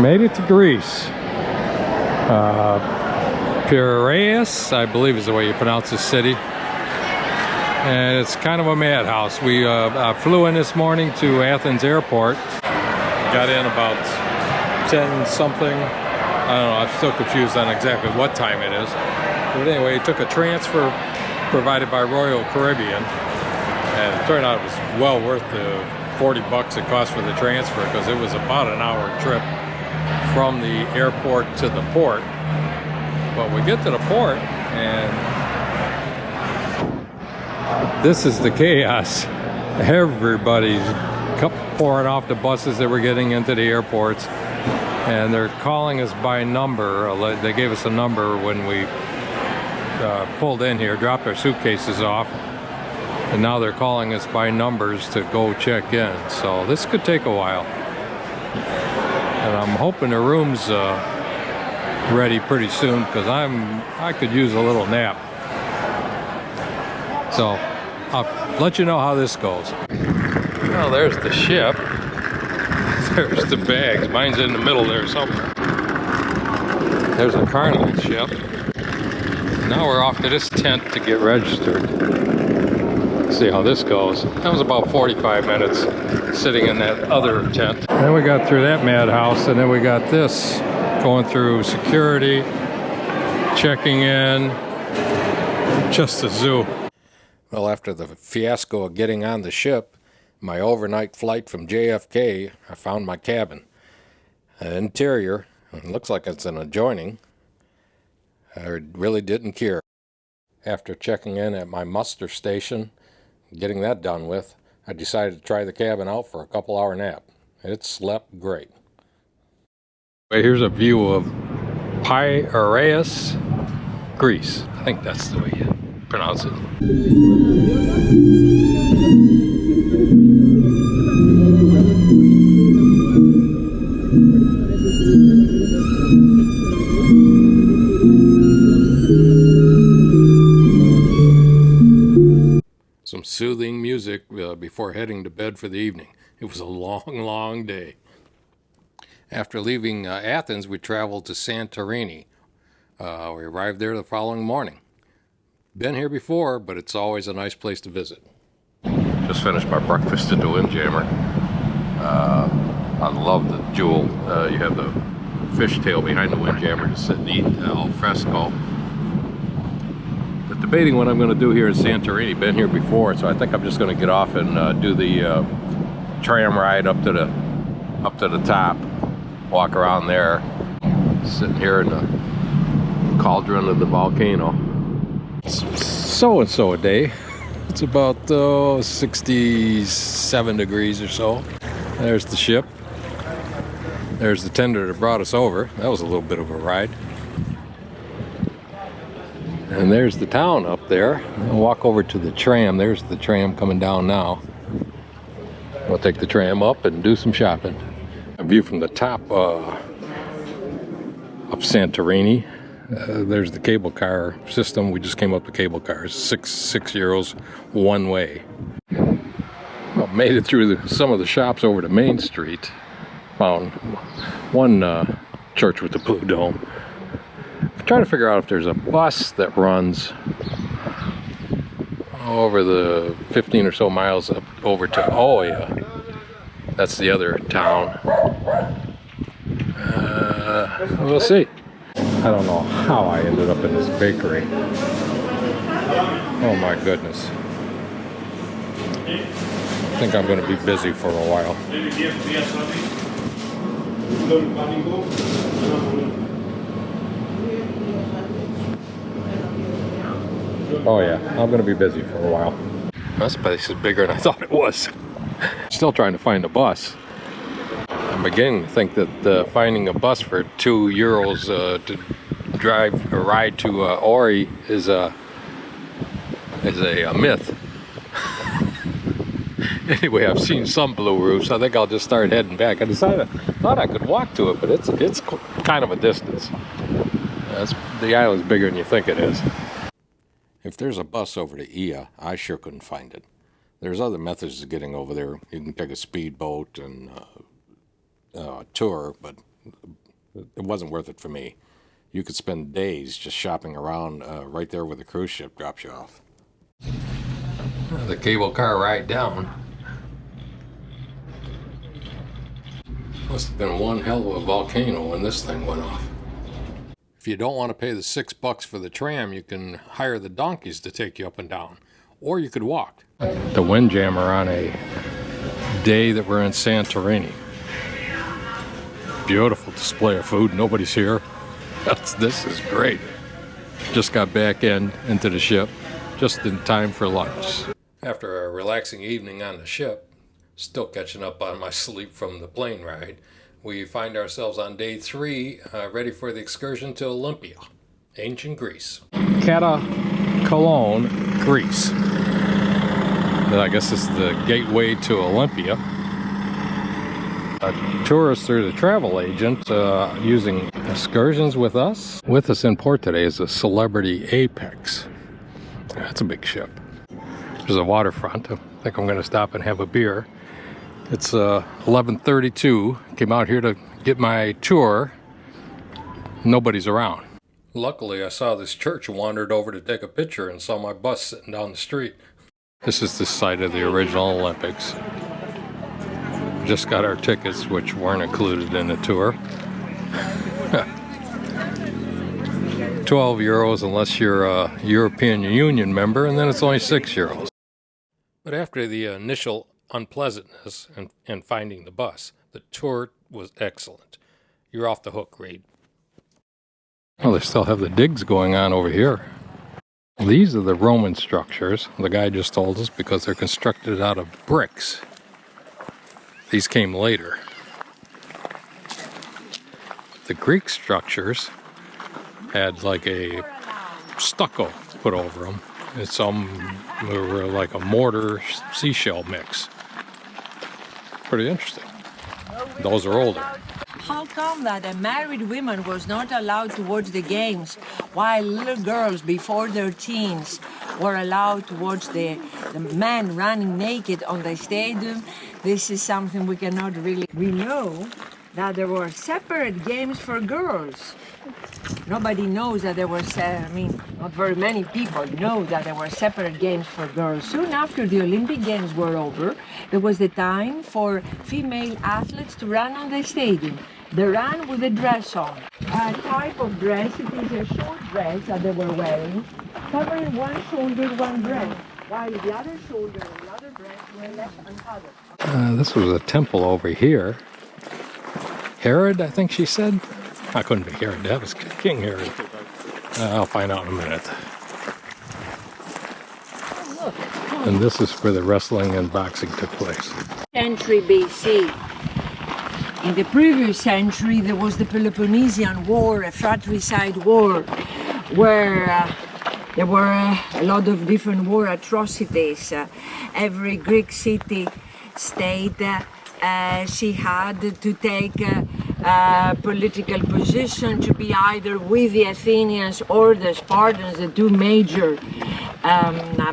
Made it to Greece. Piraeus, I believe is the way you pronounce the city. And it's kind of a madhouse. We flew in this morning to Athens Airport. Got in about 10 something. I don't know, I'm still confused on exactly what time it is. But anyway, it took a transfer provided by Royal Caribbean. And it turned out it was well worth the 40 bucks it cost for the transfer, because it was about an hour trip from the airport to the port. But we get to the port and this is the chaos. Everybody's pouring off the buses that were getting into the airports, and they're calling us by number. They gave us a number when we pulled in here, dropped our suitcases off, and now they're calling us by numbers to go check in. So this could take a while. And I'm hoping the room's ready pretty soon, because I could use a little nap. So I'll let you know how this goes. Well, there's the ship. There's the bags. Mine's in the middle there somewhere. There's a Carnival ship. Now we're off to this tent to get registered. Let's see how this goes. That was about 45 minutes sitting in that other tent. Then we got through that madhouse, and then we got this, going through security, checking in, just a zoo. Well, after the fiasco of getting on the ship, my overnight flight from JFK, I found my cabin. Interior, it looks like it's an adjoining. I really didn't care. After checking in at my muster station, getting that done with, I decided to try the cabin out for a couple-hour nap. It slept great. Here's a view of Piraeus, Greece. I think that's the way you pronounce it. Some soothing music before heading to bed for the evening. It was a long, long day. After leaving Athens, we traveled to Santorini. We arrived there the following morning. Been here before, but it's always a nice place to visit. Just finished my breakfast at the Windjammer. I love the Jewel. You have the fishtail behind the Windjammer to sit and eat al fresco. But debating what I'm going to do here in Santorini. Been here before, so I think I'm just going to get off and do the tram ride up to the top. Walk around there, sitting here in the cauldron of the volcano. So-and-so a day. It's about 67 degrees or so. There's the ship. There's the tender that brought us over. That was a little bit of a ride. And there's the town up there. I'll walk over to the tram. There's the tram coming down now. We'll take the tram up and do some shopping. A view from the top of Santorini. There's the cable car system. We just came up the cable cars. 6 euros one way. Well, made it through some of the shops over to Main Street. Found one church with the blue dome. I'm trying to figure out if there's a bus that runs over the 15 or so miles up over to Oia. That's the other town. We'll see. I don't know how I ended up in this bakery. Oh my goodness. I think I'm going to be busy for a while. Oh yeah, I'm going to be busy for a while. This place is bigger than I thought it was. Still trying to find a bus. I'm beginning to think that finding a bus for 2 euros to drive or ride to Ori is a myth. Anyway, I've seen some blue roofs. I think I'll just start heading back. I thought I could walk to it, but it's kind of a distance. The island's bigger than you think it is. If there's a bus over to Ia, I sure couldn't find it. There's other methods of getting over there. You can take a speedboat and a tour, but It wasn't worth it for me. You could spend days just shopping around right there where the cruise ship drops you off. The cable car ride down. Must have been one hell of a volcano when this thing went off. If you don't want to pay the $6 for the tram, you can hire the donkeys to take you up and down. Or you could walk. The Windjammer on a day that we're in Santorini. Beautiful display of food. Nobody's here. This is great. Just got back into the ship just in time for lunch. After a relaxing evening on the ship, still catching up on my sleep from the plane ride, we find ourselves on day 3, ready for the excursion to Olympia, ancient Greece. Cologne, Greece. I guess this is the gateway to Olympia. A tourist through the travel agent using excursions with us. With us in port today is a Celebrity Apex. That's a big ship. There's a waterfront. I think I'm going to stop and have a beer. It's 11:32. Came out here to get my tour. Nobody's around. Luckily, I saw this church, wandered over to take a picture, and saw my bus sitting down the street. This is the site of the original Olympics. Just got our tickets, which weren't included in the tour. 12 euros unless you're a European Union member, and then it's only 6 euros. But after the initial unpleasantness and finding the bus, the tour was excellent. You're off the hook, Reed. Well, they still have the digs going on over here. These are the Roman structures, the guy just told us, because they're constructed out of bricks. These came later. The Greek structures had like a stucco put over them, and some were like a mortar seashell mix. Pretty interesting. Those are older. How come that a married woman was not allowed to watch the games, while little girls before their teens were allowed to watch the men running naked on the stadium? This is something we cannot really... We know that there were separate games for girls. Nobody knows that there were, not very many people know that there were separate games for girls. Soon after the Olympic Games were over, there was the time for female athletes to run on the stadium. They ran with a dress on. A type of dress, it is a short dress that they were wearing, covering one shoulder, one breast, while the other shoulder and the other breast were left uncovered. This was a temple over here. Herod, I think she said. I couldn't be Herod, that was King Herod. I'll find out in a minute. And this is where the wrestling and boxing took place. Century BC. In the previous century, there was the Peloponnesian War, a fratricide war, where there were a lot of different war atrocities. Every Greek city, state, she had to take a political position to be either with the Athenians or the Spartans, the two major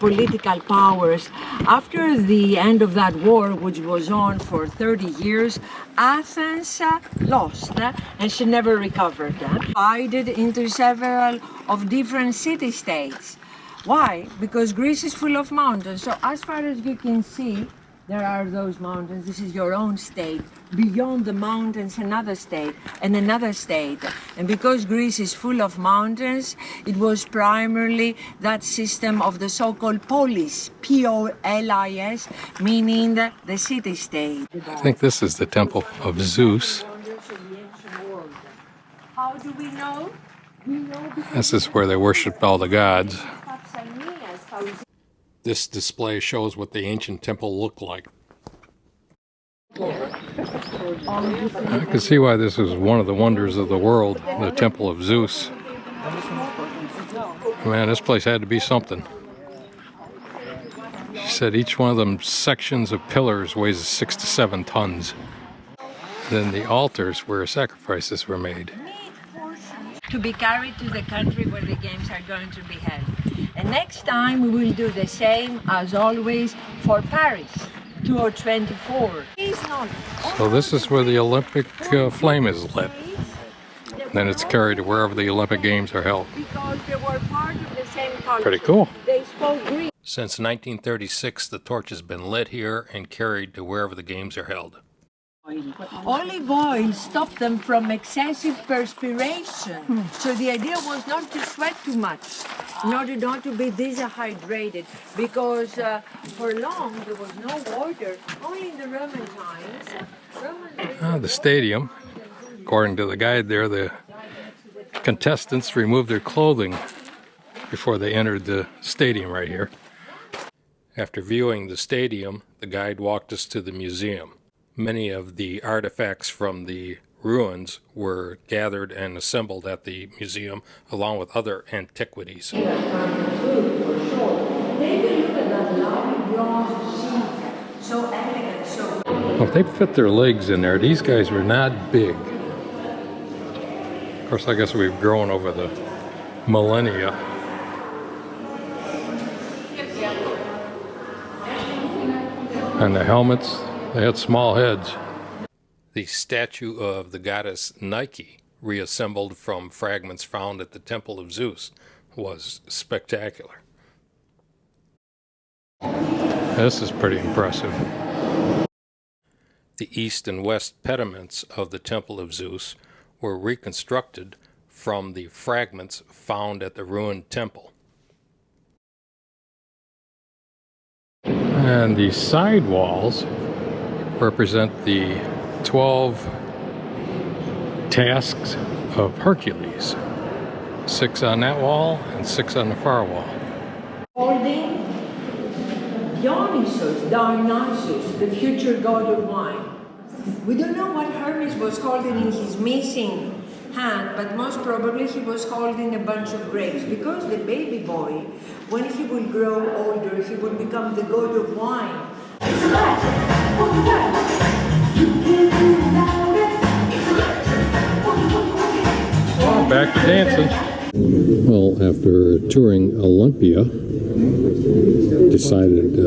political powers. After the end of that war, which was on for 30 years, Athens lost, and she never recovered. Divided into several of different city-states. Why? Because Greece is full of mountains. So as far as you can see, there are those mountains. This is your own state. Beyond the mountains, another state, and another state. And because Greece is full of mountains, it was primarily that system of the so-called polis, P-O-L-I-S, meaning the city-state. I think this is the temple of Zeus. How do we know? We know because this is where they worshipped all the gods. This display shows what the ancient temple looked like. I can see why this is one of the wonders of the world, the Temple of Zeus. Man, this place had to be something. She said each one of them sections of pillars weighs 6 to 7 tons. Then the altars where sacrifices were made. To be carried to the country where the games are going to be held. And next time we will do the same as always for Paris, 2024. So this is where the Olympic flame is lit. Then it's carried to wherever the Olympic Games are held. Because they were part of the same culture. Pretty cool. They spoke Greek. Since 1936, the torch has been lit here and carried to wherever the games are held. Olive oil stopped them from excessive perspiration. So the idea was not to sweat too much, in order not to be dehydrated, because for long there was no water, only in the Roman times. The stadium, according to the guide there, the contestants removed their clothing before they entered the stadium right here. After viewing the stadium, the guide walked us to the museum. Many of the artifacts from the ruins were gathered and assembled at the museum, along with other antiquities. Take a look at that lovely bronze seat, so elegant, so... Well, if they fit their legs in there, these guys were not big. Of course, I guess we've grown over the millennia. And the helmets, they had small heads. The statue of the goddess Nike, reassembled from fragments found at the Temple of Zeus, was spectacular. This is pretty impressive. The east and west pediments of the Temple of Zeus were reconstructed from the fragments found at the ruined temple. And the side walls represent the 12 tasks of Hercules. 6 on that wall and 6 on the far wall. Holding Dionysus, the future god of wine. We don't know what Hermes was holding in his missing hand, but most probably he was holding a bunch of grapes, because the baby boy, when he will grow older, he will become the god of wine. Back to dancing. Well, after touring Olympia, decided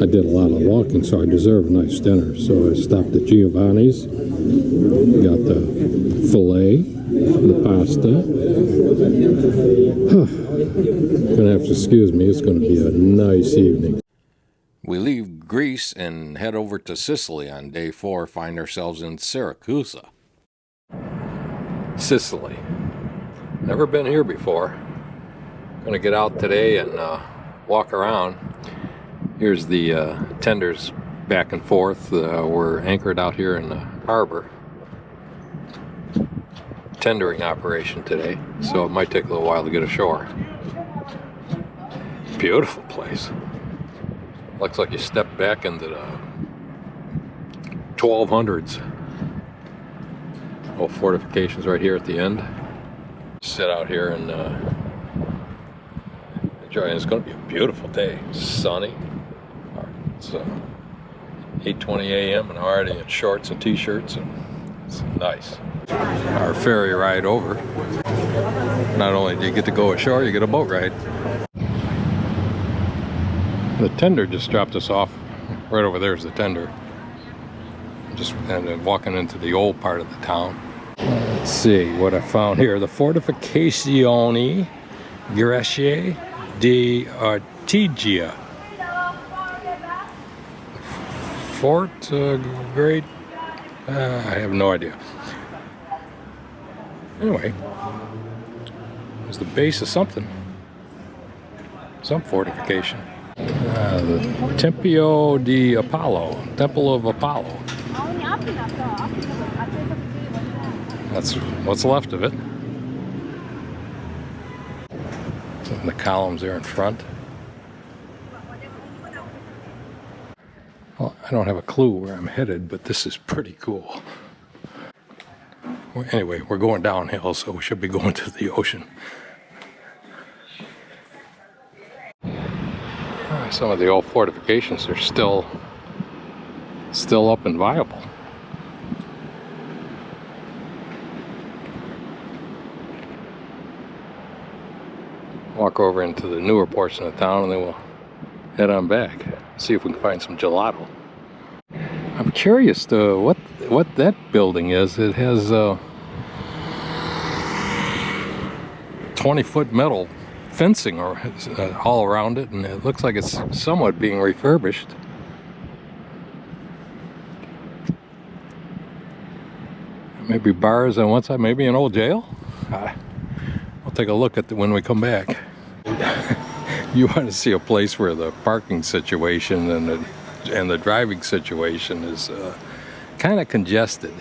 I did a lot of walking, so I deserve a nice dinner. So I stopped at Giovanni's, got the filet, the pasta. Gonna have to excuse me, it's gonna be a nice evening. We leave Greece and head over to Sicily on day 4, find ourselves in Syracuse. Sicily. Never been here before. Gonna get out today and walk around. Here's the tenders back and forth. We're anchored out here in the harbor. Tendering operation today, so it might take a little while to get ashore. Beautiful place. Looks like you step back into the 1200s. Oh, fortifications right here at the end. Sit out here and enjoy. It's going to be a beautiful day. Sunny. It's 8:20 a.m. and already in shorts and t-shirts, and it's nice. Our ferry ride over. Not only do you get to go ashore, you get a boat ride. The tender just dropped us off. Right over there is the tender. And then walking into the old part of the town. Let's see what I found here. The Fortificazioni Greci di Artigia. Fort Great. I have no idea. Anyway, it was the base of something. Some fortification. The Tempio di Apollo, Temple of Apollo. That's what's left of it. And the columns there in front. Well, I don't have a clue where I'm headed, but this is pretty cool. Well, anyway, we're going downhill, so we should be going to the ocean. Some of the old fortifications are still up and viable. Walk over into the newer portion of town and then we'll head on back. See if we can find some gelato. I'm curious to what that building is. It has 20-foot metal fencing all around it, and it looks like it's somewhat being refurbished. Maybe bars on one side, maybe an old jail. I'll take a look at when we come back. You want to see a place where the parking situation and the driving situation is kind of congested.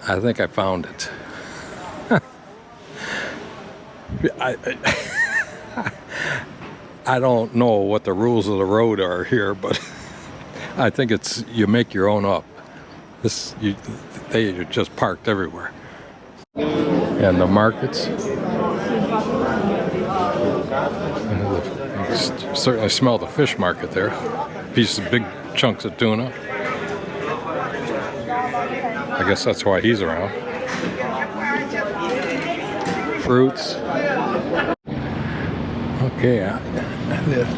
I think I found it. I don't know what the rules of the road are here, but I think it's you make your own up. They are just parked everywhere. And the markets. You certainly smell the fish market there. Pieces of big chunks of tuna. I guess that's why he's around. Fruits. Okay,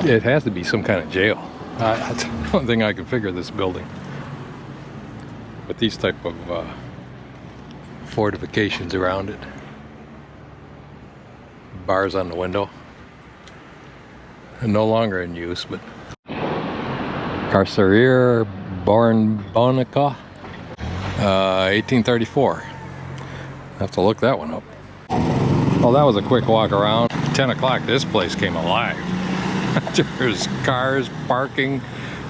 it has to be some kind of jail. That's one thing I can figure this building. With these type of fortifications around it. Bars on the window. No longer in use, but Carcerier Borbonica, 1834. I have to look that one up. Well, that was a quick walk around. 10 o'clock, this place came alive. There's cars, parking,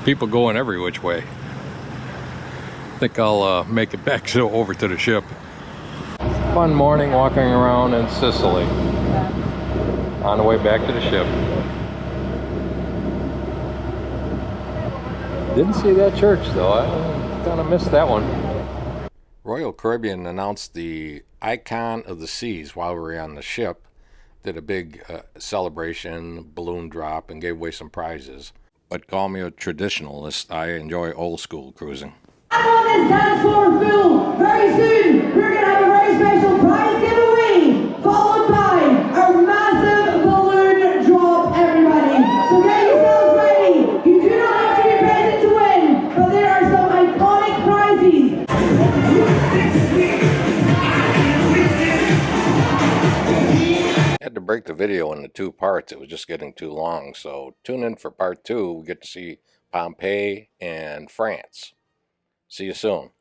people going every which way. I think I'll make it back over to the ship. Fun morning walking around in Sicily. On the way back to the ship. Didn't see that church though. I kind of missed that one. Royal Caribbean announced the Icon of the Seas while we were on the ship. Did a big celebration, balloon drop, and gave away some prizes. But call me a traditionalist. I enjoy old school cruising. I'm on this dance floor full. Very soon, we're going to have a very special prize giveaway, followed by our massive balloon drop, everybody. So get yourselves ready. You do not have to be present to win, but there are some iconic prizes. I had to break the video into 2 parts. It was just getting too long. So tune in for part 2. We get to see Pompeii and France. See you soon.